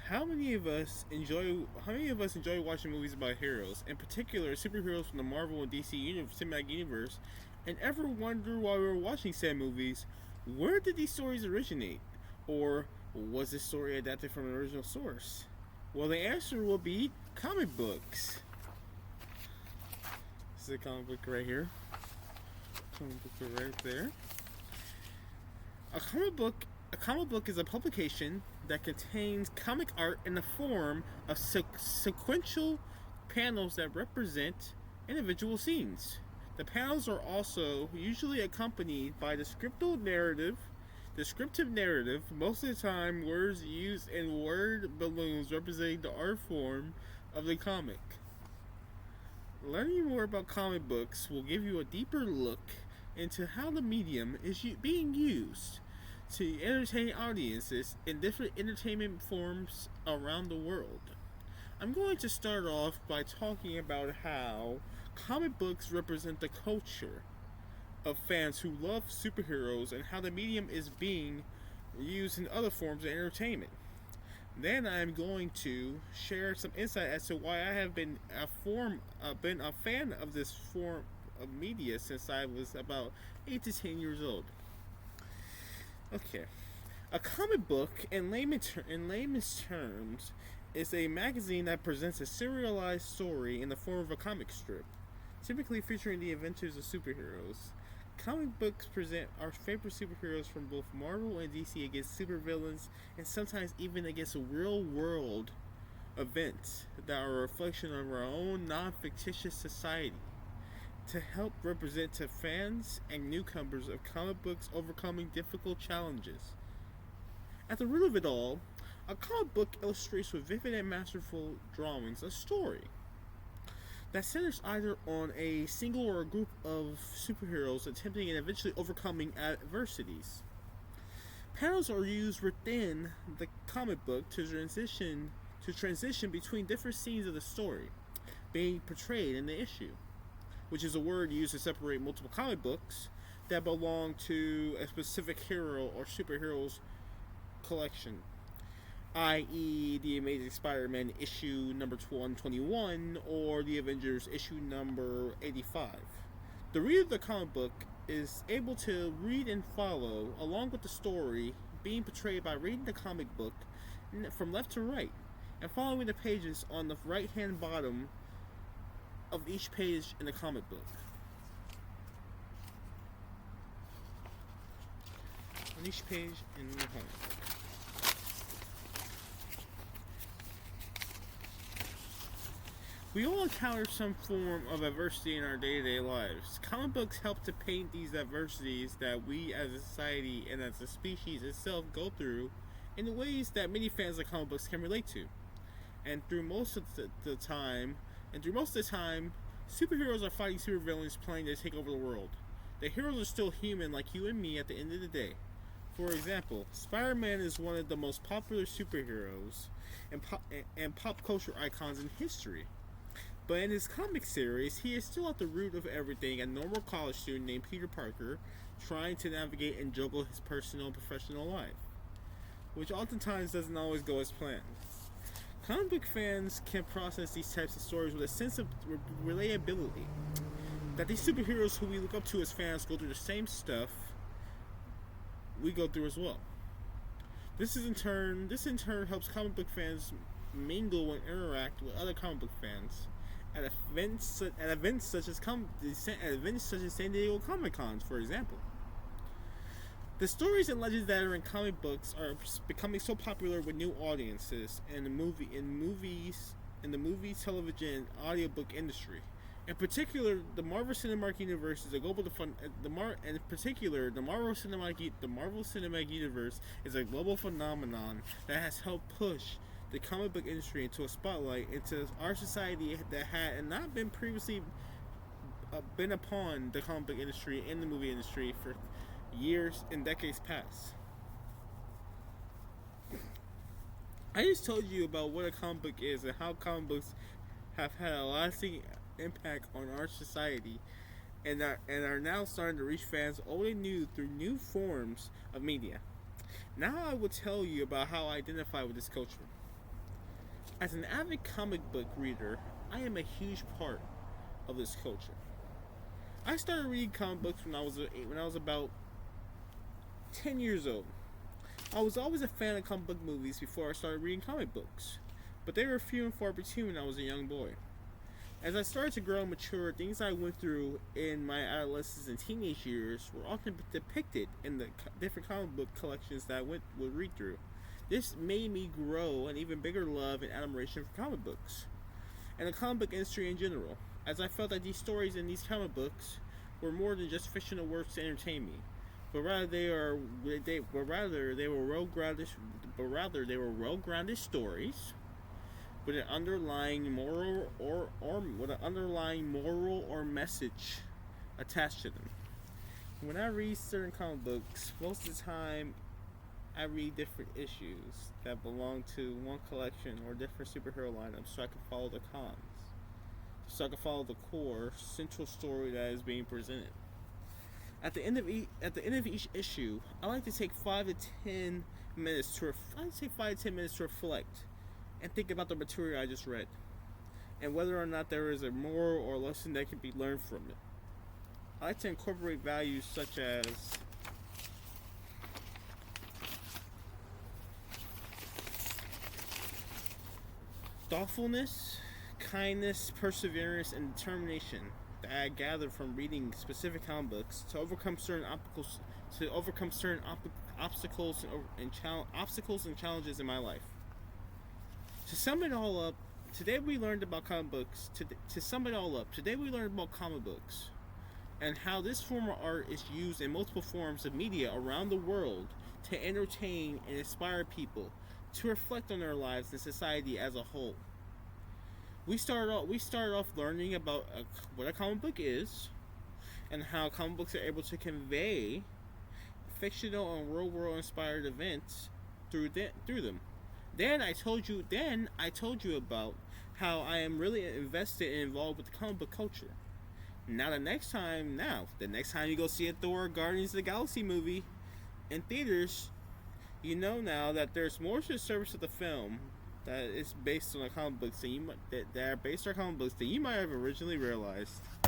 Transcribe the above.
How many of us enjoy watching movies about heroes, in particular superheroes from the Marvel and DC cinematic universe, and ever wonder while we were watching said movies, where did these stories originate, or was this story adapted from an original source? Well, the answer will be comic books. This is a comic book right here. Comic book right there. A comic book a comic book is a publication that contains comic art in the form of sequential panels that represent individual scenes. The panels are also usually accompanied by descriptive narrative, most of the time words used in word balloons representing the art form of the comic. Learning more about comic books will give you a deeper look into how the medium is being used to entertain audiences in different entertainment forms around the world. I'm going to start off by talking about how comic books represent the culture of fans who love superheroes and how the medium is being used in other forms of entertainment. Then I'm going to share some insight as to why I have been a fan of this form of media since I was about 8 to 10 years old. Okay, a comic book in layman's terms is a magazine that presents a serialized story in the form of a comic strip, typically featuring the adventures of superheroes. Comic books present our favorite superheroes from both Marvel and DC against supervillains and sometimes even against real world events that are a reflection of our own non fictitious society to help represent to fans and newcomers of comic books overcoming difficult challenges. At the root of it all, a comic book illustrates with vivid and masterful drawings a story that centers either on a single or a group of superheroes attempting and eventually overcoming adversities. Panels are used within the comic book to transition between different scenes of the story being portrayed in the issue, which is a word used to separate multiple comic books that belong to a specific hero or superhero's collection, i.e., the Amazing Spider-Man issue number 121 or the Avengers issue number 85. The reader of the comic book is able to read and follow along with the story being portrayed by reading the comic book from left to right and following the pages on the right hand bottom of each page in the comic book. On each page in the comic book. We all encounter some form of adversity in our day-to-day lives. Comic books help to paint these adversities that we as a society and as a species itself go through in ways that many fans of comic books can relate to. And through most of the time, superheroes are fighting supervillains planning to take over the world. The heroes are still human like you and me at the end of the day. For example, Spider-Man is one of the most popular superheroes and pop culture icons in history. But in his comic series, he is still at the root of everything, a normal college student named Peter Parker, trying to navigate and juggle his personal and professional life, which oftentimes doesn't always go as planned. Comic book fans can process these types of stories with a sense of relatability, that these superheroes who we look up to as fans go through the same stuff we go through as well. This in turn helps comic book fans mingle and interact with other comic book fans at events such as San Diego Comic Con, for example. The stories and legends that are in comic books are becoming so popular with new audiences in the movies, television, and audiobook industry. In particular, the Marvel Cinematic Universe is a global the Marvel Cinematic Universe is a global phenomenon that has helped push the comic book industry into a spotlight into our society that had not been previously been upon the comic book industry and the movie industry for years and decades past. I just told you about what a comic book is and how comic books have had a lasting impact on our society and are now starting to reach fans old and new through new forms of media. Now I will tell you about how I identify with this culture. As an avid comic book reader, I am a huge part of this culture. I started reading comic books when I was about 10 years old. I was always a fan of comic book movies before I started reading comic books, but they were few and far between when I was a young boy. As I started to grow and mature, things I went through in my adolescence and teenage years were often depicted in the different comic book collections that I would read through. This made me grow an even bigger love and admiration for comic books and the comic book industry in general, as I felt that these stories in these comic books were more than just fictional works to entertain me, but rather they were well grounded stories with an underlying moral or message attached to them. When I read certain comic books, most of the time I read different issues that belong to one collection or different superhero lineups so I can follow the cons. So I can follow the core central story that is being presented. At the end of each issue, I like to take 5 to 10 minutes to reflect and think about the material I just read, and whether or not there is a moral or lesson that can be learned from it. I like to incorporate values such as thoughtfulness, kindness, perseverance, and determination that I gathered from reading specific comic books to overcome certain obstacles and challenges in my life. To sum it all up, today we learned about comic books. Today we learned about comic books and how this form of art is used in multiple forms of media around the world to entertain and inspire people to reflect on their lives and society as a whole. We started off learning about what a comic book is and how comic books are able to convey fictional and real world inspired events through them. Then I told you about how I am really invested and involved with the comic book culture. The next time you go see a Thor Guardians of the Galaxy movie in theaters, you know now that there's more to the service of the film that is based on the comic books that are based on comic books than you might have originally realized.